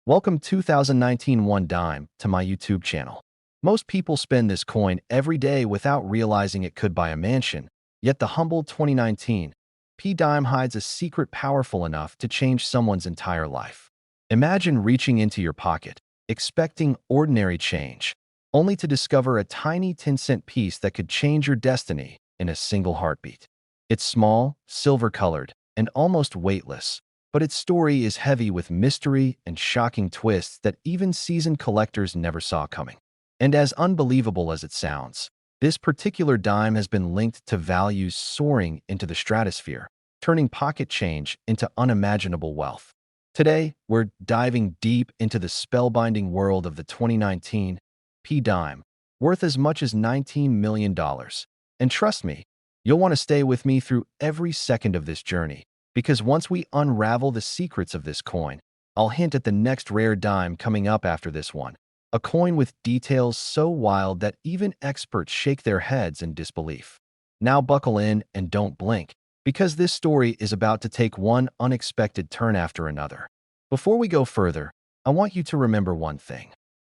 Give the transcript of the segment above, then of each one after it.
Welcome 2019 one dime to my YouTube channel. Most people spend this coin every day without realizing it could buy a mansion, yet the humble 2019 P dime hides a secret powerful enough to change someone's entire life. Imagine reaching into your pocket, expecting ordinary change, only to discover a tiny 10-cent piece that could change your destiny in a single heartbeat. It's small, silver-colored, and almost weightless, but its story is heavy with mystery and shocking twists that even seasoned collectors never saw coming. And as unbelievable as it sounds, this particular dime has been linked to values soaring into the stratosphere, turning pocket change into unimaginable wealth. Today, we're diving deep into the spellbinding world of the 2019 P dime, worth as much as $19 million. And trust me, you'll want to stay with me through every second of this journey, because once we unravel the secrets of this coin, I'll hint at the next rare dime coming up after this one. A coin with details so wild that even experts shake their heads in disbelief. Now buckle in and don't blink, because this story is about to take one unexpected turn after another. Before we go further, I want you to remember one thing.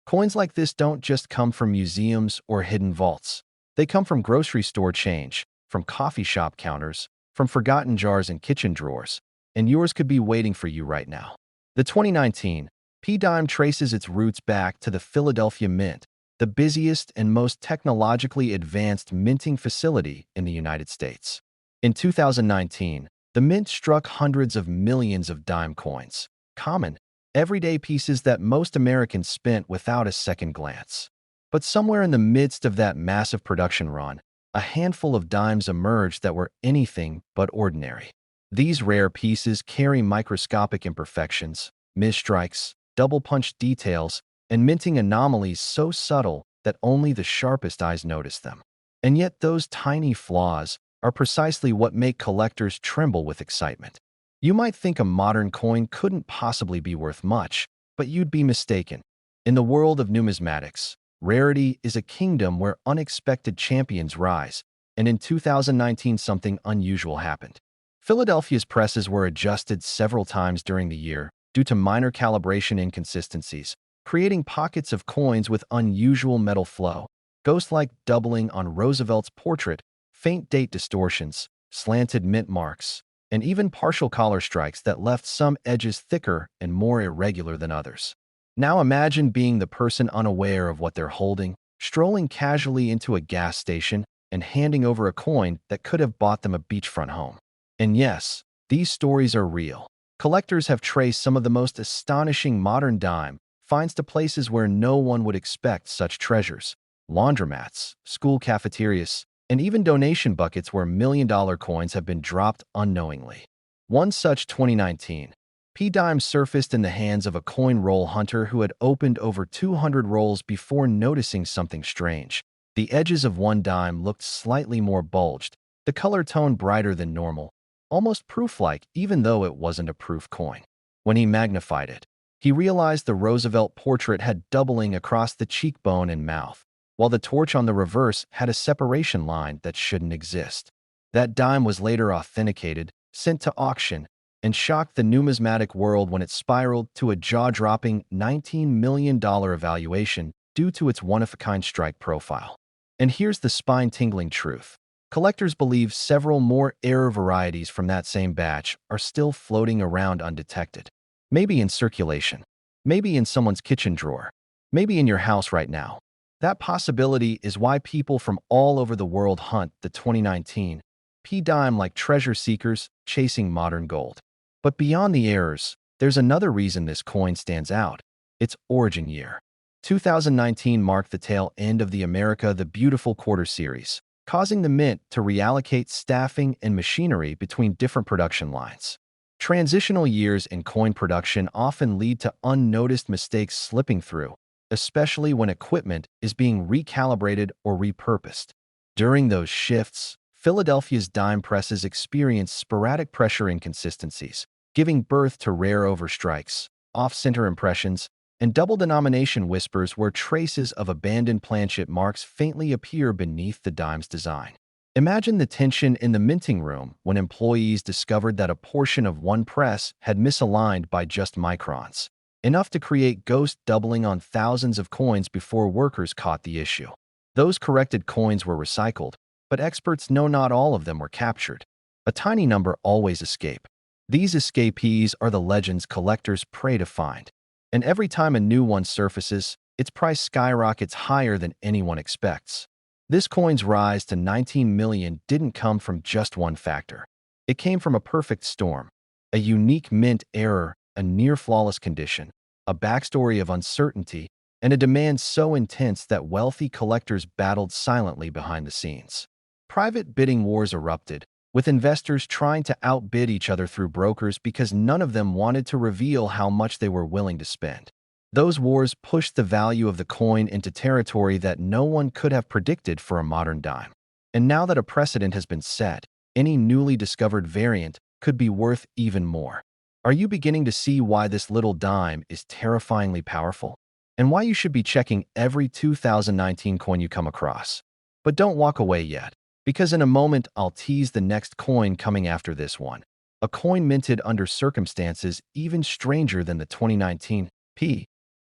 Coins like this don't just come from museums or hidden vaults. They come from grocery store change, from coffee shop counters, from forgotten jars and kitchen drawers, and yours could be waiting for you right now. The 2019 P dime traces its roots back to the Philadelphia Mint, the busiest and most technologically advanced minting facility in the United States. In 2019, the Mint struck hundreds of millions of dime coins, common, everyday pieces that most Americans spent without a second glance. But somewhere in the midst of that massive production run, a handful of dimes emerged that were anything but ordinary. These rare pieces carry microscopic imperfections, misstrikes, double-punched details, and minting anomalies so subtle that only the sharpest eyes notice them. And yet those tiny flaws are precisely what make collectors tremble with excitement. You might think a modern coin couldn't possibly be worth much, but you'd be mistaken. In the world of numismatics, rarity is a kingdom where unexpected champions rise, and in 2019 something unusual happened. Philadelphia's presses were adjusted several times during the year due to minor calibration inconsistencies, creating pockets of coins with unusual metal flow, ghost-like doubling on Roosevelt's portrait, faint date distortions, slanted mint marks, and even partial collar strikes that left some edges thicker and more irregular than others. Now imagine being the person unaware of what they're holding, strolling casually into a gas station and handing over a coin that could have bought them a beachfront home. And yes, these stories are real. Collectors have traced some of the most astonishing modern dime finds to places where no one would expect such treasures: laundromats, school cafeterias, and even donation buckets where million-dollar coins have been dropped unknowingly. One such 2019 P dime surfaced in the hands of a coin roll hunter who had opened over 200 rolls before noticing something strange. The edges of one dime looked slightly more bulged, the color tone brighter than normal, almost proof-like even though it wasn't a proof coin. When he magnified it, he realized the Roosevelt portrait had doubling across the cheekbone and mouth, while the torch on the reverse had a separation line that shouldn't exist. That dime was later authenticated, sent to auction, and shocked the numismatic world when it spiraled to a jaw-dropping $19 million valuation due to its one-of-a-kind strike profile. And here's the spine-tingling truth. Collectors believe several more error varieties from that same batch are still floating around undetected. Maybe in circulation, maybe in someone's kitchen drawer, maybe in your house right now. That possibility is why people from all over the world hunt the 2019 P dime like treasure seekers chasing modern gold. But beyond the errors, there's another reason this coin stands out: its origin year. 2019 marked the tail end of the America the Beautiful quarter series, causing the Mint to reallocate staffing and machinery between different production lines. Transitional years in coin production often lead to unnoticed mistakes slipping through, especially when equipment is being recalibrated or repurposed. During those shifts, Philadelphia's dime presses experienced sporadic pressure inconsistencies, giving birth to rare overstrikes, off-center impressions, and double-denomination whispers where traces of abandoned planchet marks faintly appear beneath the dime's design. Imagine the tension in the minting room when employees discovered that a portion of one press had misaligned by just microns, enough to create ghost doubling on thousands of coins before workers caught the issue. Those corrected coins were recycled, but experts know not all of them were captured. A tiny number always escape. These escapees are the legends collectors pray to find. And every time a new one surfaces, its price skyrockets higher than anyone expects. This coin's rise to 19 million didn't come from just one factor. It came from a perfect storm, a unique mint error, a near-flawless condition, a backstory of uncertainty, and a demand so intense that wealthy collectors battled silently behind the scenes. Private bidding wars erupted, with investors trying to outbid each other through brokers because none of them wanted to reveal how much they were willing to spend. Those wars pushed the value of the coin into territory that no one could have predicted for a modern dime. And now that a precedent has been set, any newly discovered variant could be worth even more. Are you beginning to see why this little dime is terrifyingly powerful? And why you should be checking every 2019 coin you come across? But don't walk away yet, because in a moment I'll tease the next coin coming after this one. A coin minted under circumstances even stranger than the 2019 P.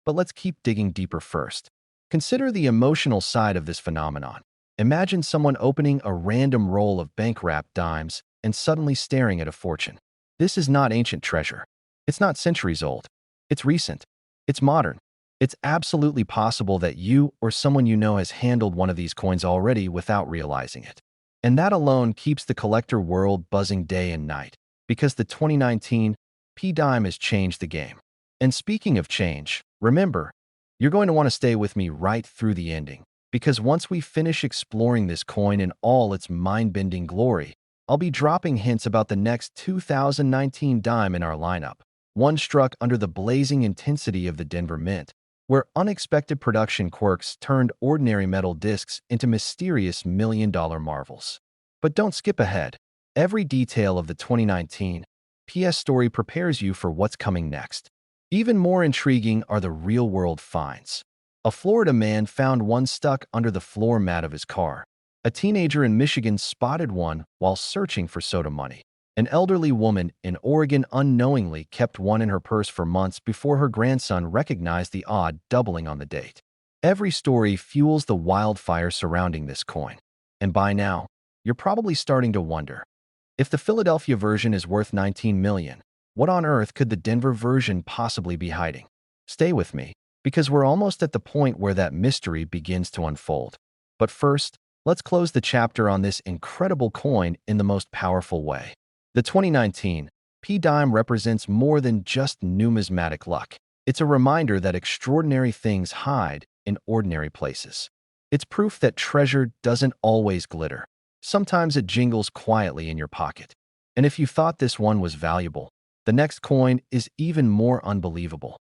But let's keep digging deeper first. Consider the emotional side of this phenomenon. Imagine someone opening a random roll of bank-wrapped dimes and suddenly staring at a fortune. This is not ancient treasure. It's not centuries old. It's recent. It's modern. It's absolutely possible that you or someone you know has handled one of these coins already without realizing it. And that alone keeps the collector world buzzing day and night, because the 2019 P-Dime has changed the game. And speaking of change, remember, you're going to want to stay with me right through the ending, because once we finish exploring this coin in all its mind-bending glory, I'll be dropping hints about the next 2019 dime in our lineup, one struck under the blazing intensity of the Denver Mint, where unexpected production quirks turned ordinary metal discs into mysterious million-dollar marvels. But don't skip ahead. Every detail of the 2019 PS story prepares you for what's coming next. Even more intriguing are the real-world finds. A Florida man found one stuck under the floor mat of his car. A teenager in Michigan spotted one while searching for soda money. An elderly woman in Oregon unknowingly kept one in her purse for months before her grandson recognized the odd doubling on the date. Every story fuels the wildfire surrounding this coin. And by now, you're probably starting to wonder, if the Philadelphia version is worth 19 million, what on earth could the Denver version possibly be hiding? Stay with me, because we're almost at the point where that mystery begins to unfold. But first, let's close the chapter on this incredible coin in the most powerful way. The 2019 P-Dime represents more than just numismatic luck. It's a reminder that extraordinary things hide in ordinary places. It's proof that treasure doesn't always glitter. Sometimes it jingles quietly in your pocket. And if you thought this one was valuable, the next coin is even more unbelievable.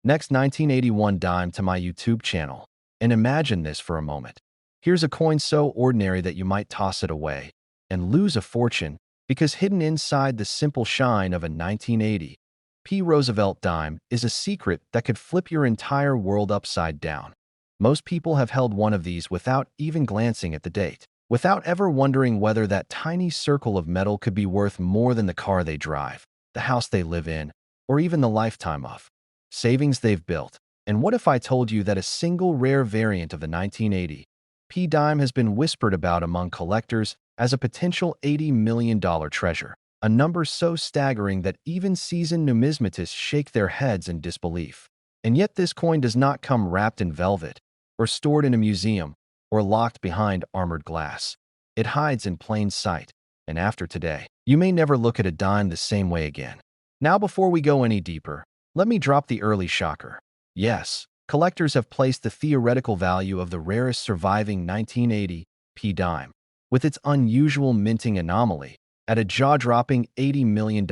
Next 1981 dime to my YouTube channel. And imagine this for a moment. Here's a coin so ordinary that you might toss it away and lose a fortune because hidden inside the simple shine of a 1980 P. Roosevelt dime is a secret that could flip your entire world upside down. Most people have held one of these without even glancing at the date, without ever wondering whether that tiny circle of metal could be worth more than the car they drive, the house they live in, or even the lifetime of savings they've built. And what if I told you that a single rare variant of the 1980 P-Dime has been whispered about among collectors as a potential $80 million treasure, a number so staggering that even seasoned numismatists shake their heads in disbelief. And yet this coin does not come wrapped in velvet, or stored in a museum, or locked behind armored glass. It hides in plain sight, and after today, you may never look at a dime the same way again. Now before we go any deeper, let me drop the early shocker. Yes, collectors have placed the theoretical value of the rarest surviving 1980 P-Dime, with its unusual minting anomaly, at a jaw-dropping $80 million,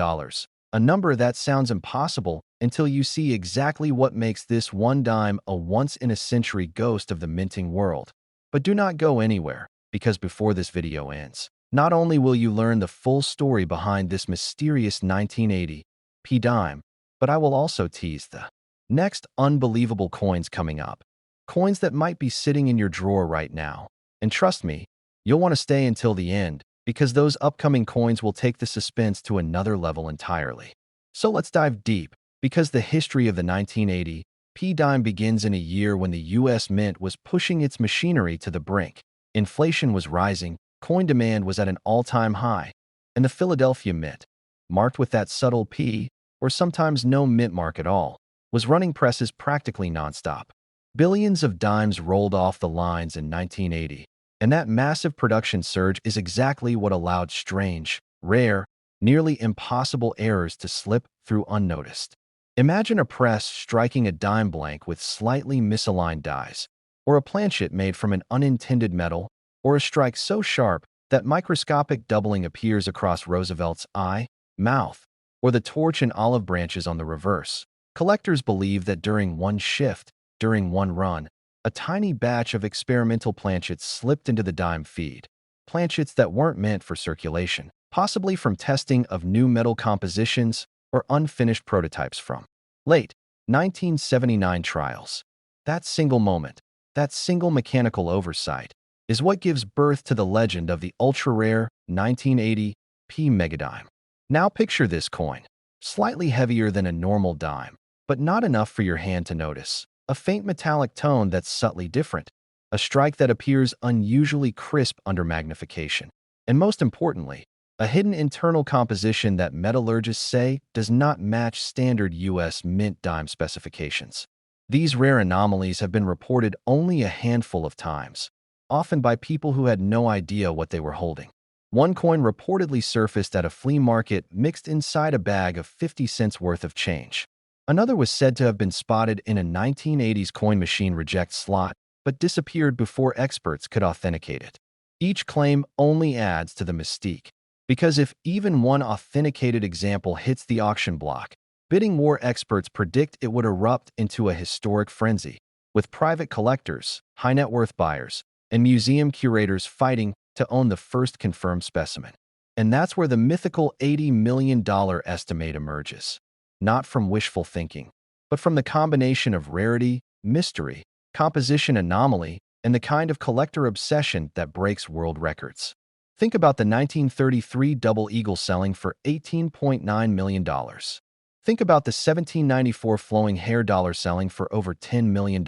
a number that sounds impossible until you see exactly what makes this one dime a once-in-a-century ghost of the minting world. But do not go anywhere, because before this video ends, not only will you learn the full story behind this mysterious 1980 P-Dime, but I will also tease the next unbelievable coins coming up. Coins that might be sitting in your drawer right now. And trust me, you'll want to stay until the end, because those upcoming coins will take the suspense to another level entirely. So let's dive deep, Because the history of the 1980 P-dime begins in a year when the U.S. Mint was pushing its machinery to the brink. Inflation was rising, coin demand was at an all-time high, and the Philadelphia Mint, marked with that subtle P, or sometimes no mint mark at all, was running presses practically nonstop. Billions of dimes rolled off the lines in 1980, and that massive production surge is exactly what allowed strange, rare, nearly impossible errors to slip through unnoticed. Imagine a press striking a dime blank with slightly misaligned dies, or a planchet made from an unintended metal, or a strike so sharp that microscopic doubling appears across Roosevelt's eye, mouth, or the torch and olive branches on the reverse. Collectors believe that during one shift, during one run, a tiny batch of experimental planchets slipped into the dime feed, planchets that weren't meant for circulation, possibly from testing of new metal compositions or unfinished prototypes from late 1979 trials. That single moment, that single mechanical oversight, is what gives birth to the legend of the ultra-rare 1980 P megadime. Now picture this coin, slightly heavier than a normal dime, but not enough for your hand to notice. A faint metallic tone that's subtly different, a strike that appears unusually crisp under magnification, and most importantly, a hidden internal composition that metallurgists say does not match standard U.S. Mint dime specifications. These rare anomalies have been reported only a handful of times, often by people who had no idea what they were holding. One coin reportedly surfaced at a flea market mixed inside a bag of 50 cents worth of change. Another was said to have been spotted in a 1980s coin machine reject slot, but disappeared before experts could authenticate it. Each claim only adds to the mystique, because if even one authenticated example hits the auction block, bidding war experts predict it would erupt into a historic frenzy, with private collectors, high-net-worth buyers, and museum curators fighting to own the first confirmed specimen. And that's where the mythical $80 million estimate emerges. Not from wishful thinking, but from the combination of rarity, mystery, composition anomaly, and the kind of collector obsession that breaks world records. Think about the 1933 Double Eagle selling for $18.9 million. Think about the 1794 Flowing Hair dollar selling for over $10 million.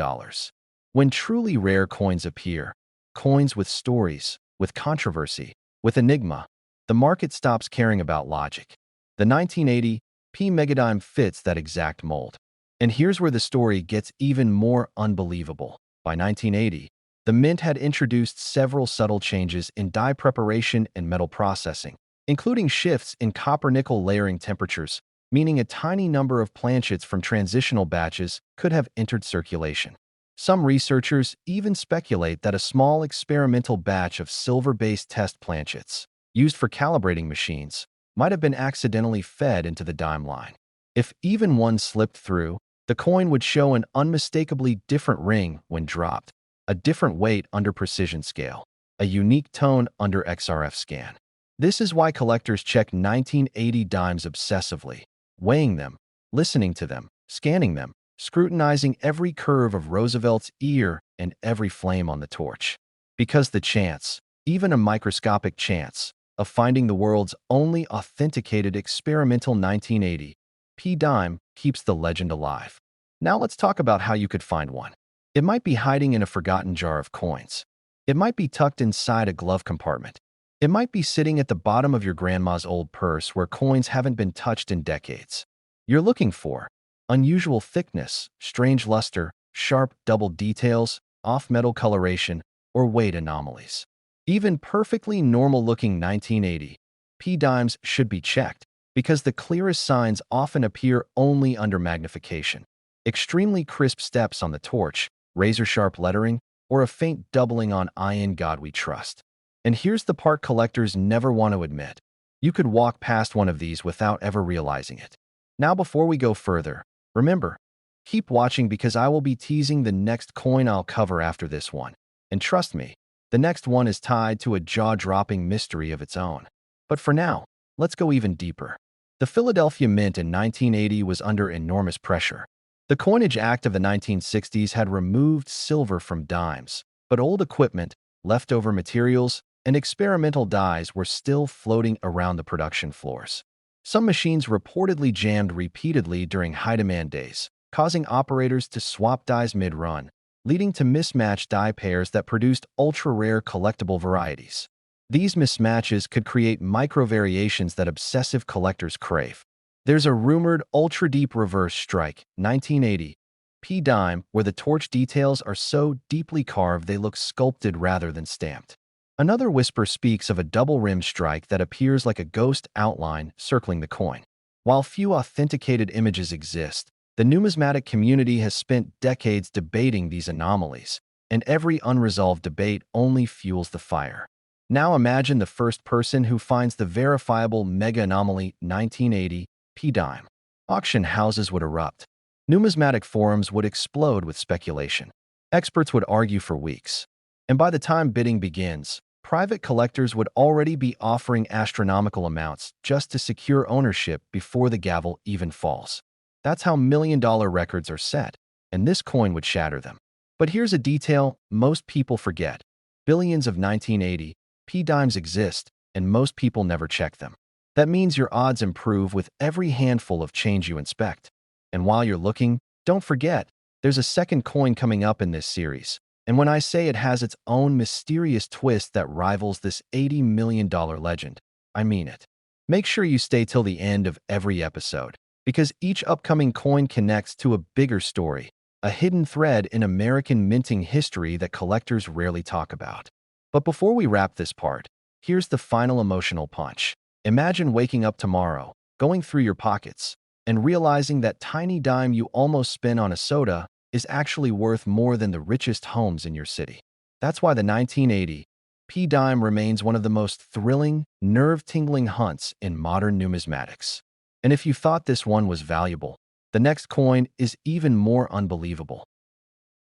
When truly rare coins appear, coins with stories, with controversy, with enigma, the market stops caring about logic. The 1980 P megadime fits that exact mold. And here's where the story gets even more unbelievable. By 1980, the Mint had introduced several subtle changes in die preparation and metal processing, including shifts in copper-nickel layering temperatures, meaning a tiny number of planchets from transitional batches could have entered circulation. Some researchers even speculate that a small experimental batch of silver-based test planchets, used for calibrating machines, might have been accidentally fed into the dime line. If even one slipped through, the coin would show an unmistakably different ring when dropped, a different weight under precision scale, a unique tone under XRF scan. This is why collectors check 1980 dimes obsessively, weighing them, listening to them, scanning them, scrutinizing every curve of Roosevelt's ear and every flame on the torch. Because the chance, even a microscopic chance, of finding the world's only authenticated experimental 1980 P dime keeps the legend alive. Now let's talk about how you could find one. It might be hiding in a forgotten jar of coins. It might be tucked inside a glove compartment. It might be sitting at the bottom of your grandma's old purse where coins haven't been touched in decades. You're looking for unusual thickness, strange luster, sharp double details, off-metal coloration, or weight anomalies. Even perfectly normal-looking 1980 P dimes should be checked, because the clearest signs often appear only under magnification. Extremely crisp steps on the torch, razor-sharp lettering, or a faint doubling on "In God We Trust." And here's the part collectors never want to admit. You could walk past one of these without ever realizing it. Now before we go further, remember, keep watching because I will be teasing the next coin I'll cover after this one. And trust me, the next one is tied to a jaw-dropping mystery of its own. But for now, let's go even deeper. The Philadelphia Mint in 1980 was under enormous pressure. The Coinage Act of the 1960s had removed silver from dimes, but old equipment, leftover materials, and experimental dies were still floating around the production floors. Some machines reportedly jammed repeatedly during high-demand days, causing operators to swap dies mid-run, leading to mismatched die pairs that produced ultra-rare collectible varieties. These mismatches could create micro-variations that obsessive collectors crave. There's a rumored ultra-deep reverse strike, 1980, P-dime, where the torch details are so deeply carved they look sculpted rather than stamped. Another whisper speaks of a double-rim strike that appears like a ghost outline circling the coin. While few authenticated images exist, the numismatic community has spent decades debating these anomalies, and every unresolved debate only fuels the fire. Now imagine the first person who finds the verifiable mega-anomaly 1980 P-dime. Auction houses would erupt. Numismatic forums would explode with speculation. Experts would argue for weeks. And by the time bidding begins, private collectors would already be offering astronomical amounts just to secure ownership before the gavel even falls. That's how million-dollar records are set, and this coin would shatter them. But here's a detail most people forget. Billions of 1980 P-dimes exist, and most people never check them. That means your odds improve with every handful of change you inspect. And while you're looking, don't forget, there's a second coin coming up in this series. And when I say it has its own mysterious twist that rivals this $80 million legend, I mean it. Make sure you stay till the end of every episode, because each upcoming coin connects to a bigger story, a hidden thread in American minting history that collectors rarely talk about. But before we wrap this part, here's the final emotional punch. Imagine waking up tomorrow, going through your pockets, and realizing that tiny dime you almost spent on a soda is actually worth more than the richest homes in your city. That's why the 1980 P-dime remains one of the most thrilling, nerve-tingling hunts in modern numismatics. And if you thought this one was valuable, the next coin is even more unbelievable.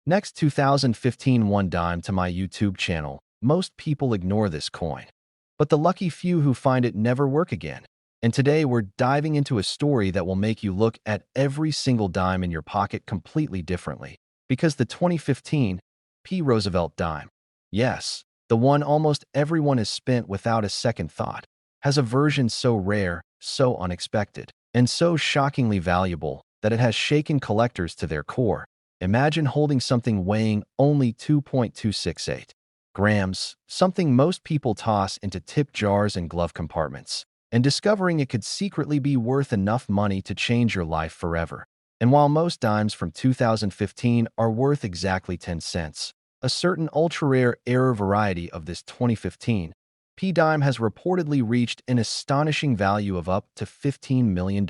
Next 2015 one dime to my YouTube channel. Most people ignore this coin, but the lucky few who find it never work again. And today we're diving into a story that will make you look at every single dime in your pocket completely differently. Because the 2015 P. Roosevelt dime, yes, the one almost everyone has spent without a second thought, has a version so rare, so unexpected, and so shockingly valuable that it has shaken collectors to their core. Imagine holding something weighing only 2.268 grams, something most people toss into tip jars and glove compartments, and discovering it could secretly be worth enough money to change your life forever. And while most dimes from 2015 are worth exactly 10 cents, a certain ultra-rare error variety of this 2015 P-dime has reportedly reached an astonishing value of up to $15 million.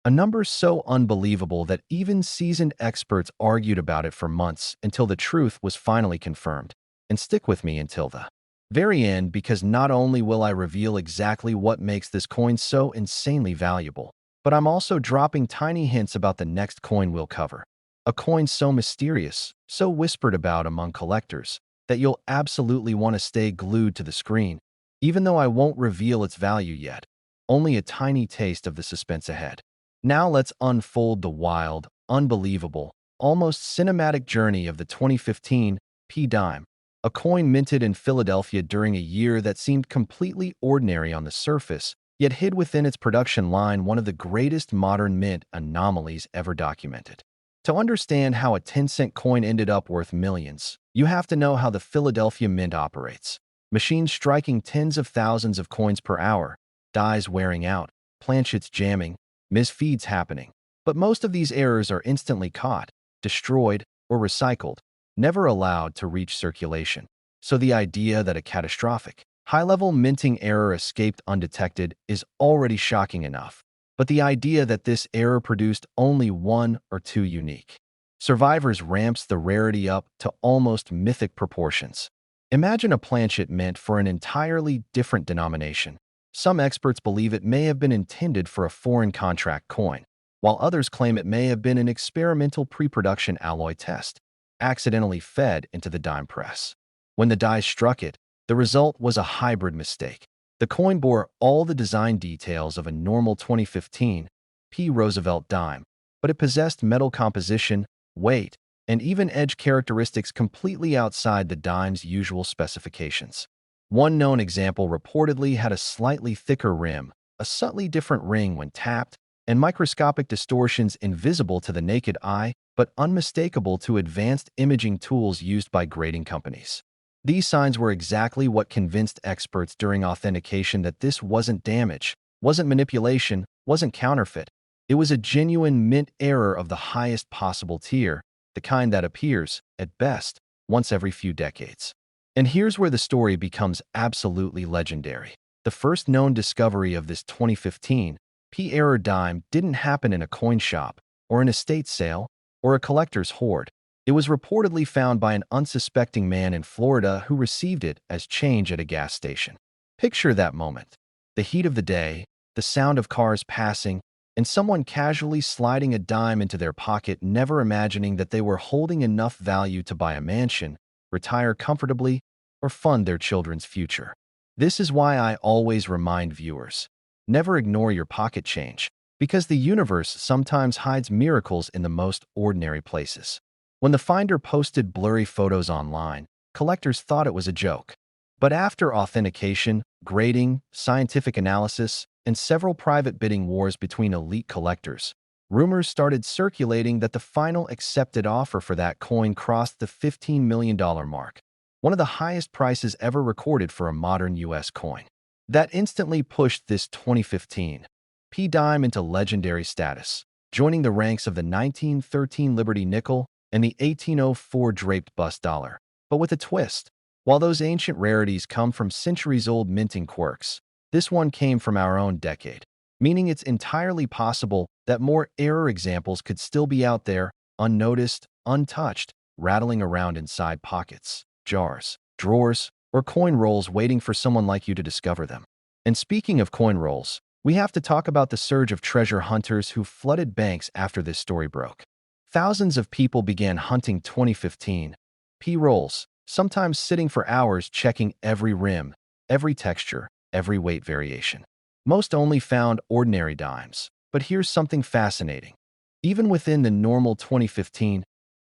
A number so unbelievable that even seasoned experts argued about it for months until the truth was finally confirmed. And stick with me until the very end, because not only will I reveal exactly what makes this coin so insanely valuable, but I'm also dropping tiny hints about the next coin we'll cover. A coin so mysterious, so whispered about among collectors, that you'll absolutely want to stay glued to the screen, even though I won't reveal its value yet. Only a tiny taste of the suspense ahead. Now let's unfold the wild, unbelievable, almost cinematic journey of the 2015 P-dime. A coin minted in Philadelphia during a year that seemed completely ordinary on the surface, yet hid within its production line one of the greatest modern mint anomalies ever documented. To understand how a 10-cent coin ended up worth millions, you have to know how the Philadelphia Mint operates. Machines striking tens of thousands of coins per hour, dies wearing out, planchets jamming, misfeeds happening. But most of these errors are instantly caught, destroyed, or recycled, never allowed to reach circulation. So the idea that a catastrophic, high-level minting error escaped undetected is already shocking enough. But the idea that this error produced only one or two unique survivors ramps the rarity up to almost mythic proportions. Imagine a planchet meant for an entirely different denomination. Some experts believe it may have been intended for a foreign contract coin, while others claim it may have been an experimental pre-production alloy test, accidentally fed into the dime press. When the die struck it, the result was a hybrid mistake. The coin bore all the design details of a normal 2015 P. Roosevelt dime, but it possessed metal composition, weight, and even edge characteristics completely outside the dime's usual specifications. One known example reportedly had a slightly thicker rim, a subtly different ring when tapped, and microscopic distortions invisible to the naked eye but unmistakable to advanced imaging tools used by grading companies. These signs were exactly what convinced experts during authentication that this wasn't damage, wasn't manipulation, wasn't counterfeit. It was a genuine mint error of the highest possible tier, the kind that appears, at best, once every few decades. And here's where the story becomes absolutely legendary. The first known discovery of this 2015 P-error dime didn't happen in a coin shop, or an estate sale, or a collector's hoard. It was reportedly found by an unsuspecting man in Florida who received it as change at a gas station. Picture that moment. The heat of the day, the sound of cars passing, and someone casually sliding a dime into their pocket, never imagining that they were holding enough value to buy a mansion, retire comfortably, or fund their children's future. This is why I always remind viewers, never ignore your pocket change, because the universe sometimes hides miracles in the most ordinary places. When the finder posted blurry photos online, collectors thought it was a joke. But after authentication, grading, scientific analysis, and several private bidding wars between elite collectors, rumors started circulating that the final accepted offer for that coin crossed the $15 million mark, one of the highest prices ever recorded for a modern U.S. coin. That instantly pushed this 2015 P-dime into legendary status, joining the ranks of the 1913 Liberty nickel and the 1804 draped bust dollar. But with a twist. While those ancient rarities come from centuries-old minting quirks, this one came from our own decade, meaning it's entirely possible that more error examples could still be out there, unnoticed, untouched, rattling around inside pockets, jars, drawers, or coin rolls waiting for someone like you to discover them. And speaking of coin rolls, we have to talk about the surge of treasure hunters who flooded banks after this story broke. Thousands of people began hunting 2015 P-rolls, sometimes sitting for hours checking every rim, every texture, every weight variation. Most only found ordinary dimes. But here's something fascinating. Even within the normal 2015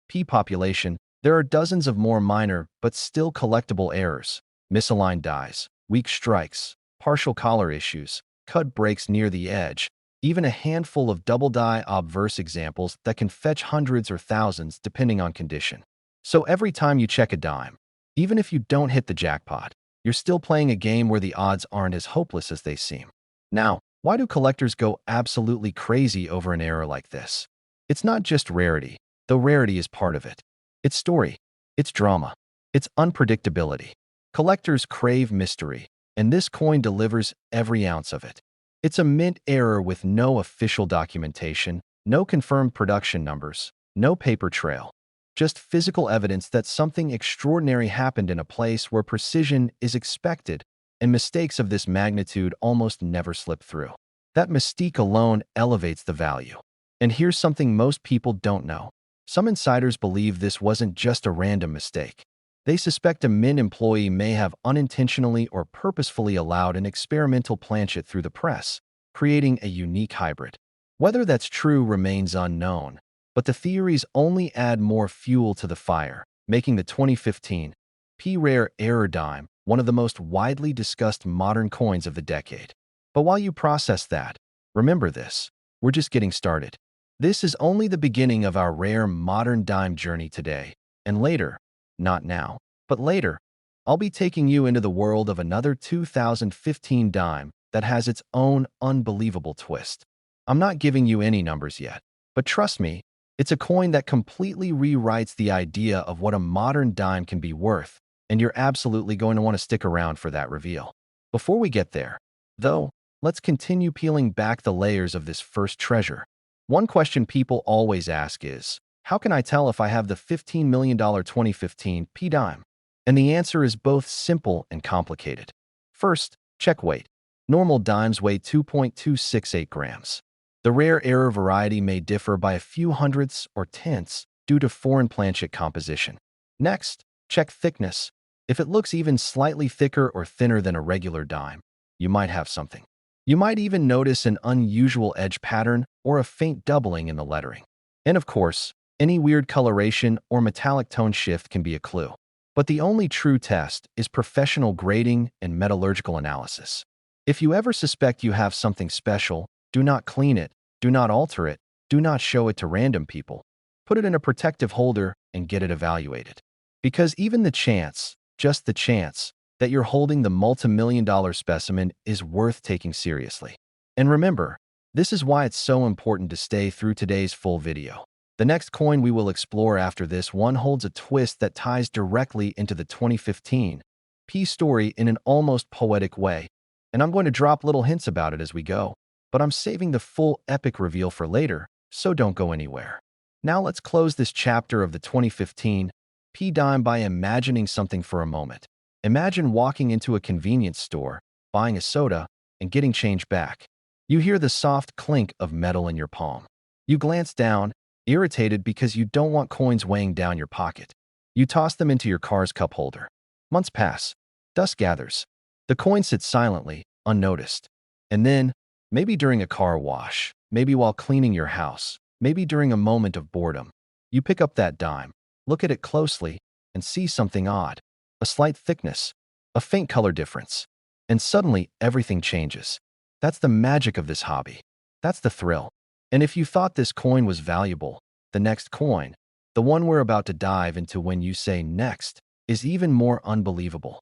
P population, there are dozens of more minor but still collectible errors, misaligned dies, weak strikes, partial collar issues, cut breaks near the edge, even a handful of double die obverse examples that can fetch hundreds or thousands depending on condition. So every time you check a dime, even if you don't hit the jackpot, you're still playing a game where the odds aren't as hopeless as they seem. Now, why do collectors go absolutely crazy over an error like this? It's not just rarity, though rarity is part of it. It's story, it's drama, it's unpredictability. Collectors crave mystery, and this coin delivers every ounce of it. It's a mint error with no official documentation, no confirmed production numbers, no paper trail. Just physical evidence that something extraordinary happened in a place where precision is expected, and mistakes of this magnitude almost never slip through. That mystique alone elevates the value. And here's something most people don't know. Some insiders believe this wasn't just a random mistake. They suspect a mint employee may have unintentionally or purposefully allowed an experimental planchet through the press, creating a unique hybrid. Whether that's true remains unknown, but the theories only add more fuel to the fire, making the 2015 P-rare error dime one of the most widely discussed modern coins of the decade. But while you process that, remember this, we're just getting started. This is only the beginning of our rare modern dime journey today, and later, not now, but later, I'll be taking you into the world of another 2015 dime that has its own unbelievable twist. I'm not giving you any numbers yet, but trust me, it's a coin that completely rewrites the idea of what a modern dime can be worth, and you're absolutely going to want to stick around for that reveal. Before we get there, though, let's continue peeling back the layers of this first treasure. One question people always ask is, how can I tell if I have the $15 million 2015 P-dime? And the answer is both simple and complicated. First, check weight. Normal dimes weigh 2.268 grams. The rare error variety may differ by a few hundredths or tenths due to foreign planchet composition. Next, check thickness. If it looks even slightly thicker or thinner than a regular dime, you might have something. You might even notice an unusual edge pattern or a faint doubling in the lettering. And of course, any weird coloration or metallic tone shift can be a clue. But the only true test is professional grading and metallurgical analysis. If you ever suspect you have something special, do not clean it, do not alter it, do not show it to random people. Put it in a protective holder and get it evaluated. Because even the chance, just the chance, that you're holding the multi-million-dollar specimen is worth taking seriously. And remember, this is why it's so important to stay through today's full video. The next coin we will explore after this one holds a twist that ties directly into the 2015 P story in an almost poetic way, and I'm going to drop little hints about it as we go, but I'm saving the full epic reveal for later, so don't go anywhere. Now let's close this chapter of the 2015 P dime by imagining something for a moment. Imagine walking into a convenience store, buying a soda, and getting change back. You hear the soft clink of metal in your palm. You glance down, irritated because you don't want coins weighing down your pocket. You toss them into your car's cup holder. Months pass. Dust gathers. The coin sits silently, unnoticed. And then, maybe during a car wash, maybe while cleaning your house, maybe during a moment of boredom, you pick up that dime, look at it closely, and see something odd. A slight thickness, a faint color difference. And suddenly, everything changes. That's the magic of this hobby. That's the thrill. And if you thought this coin was valuable, the next coin, the one we're about to dive into when you say next, is even more unbelievable.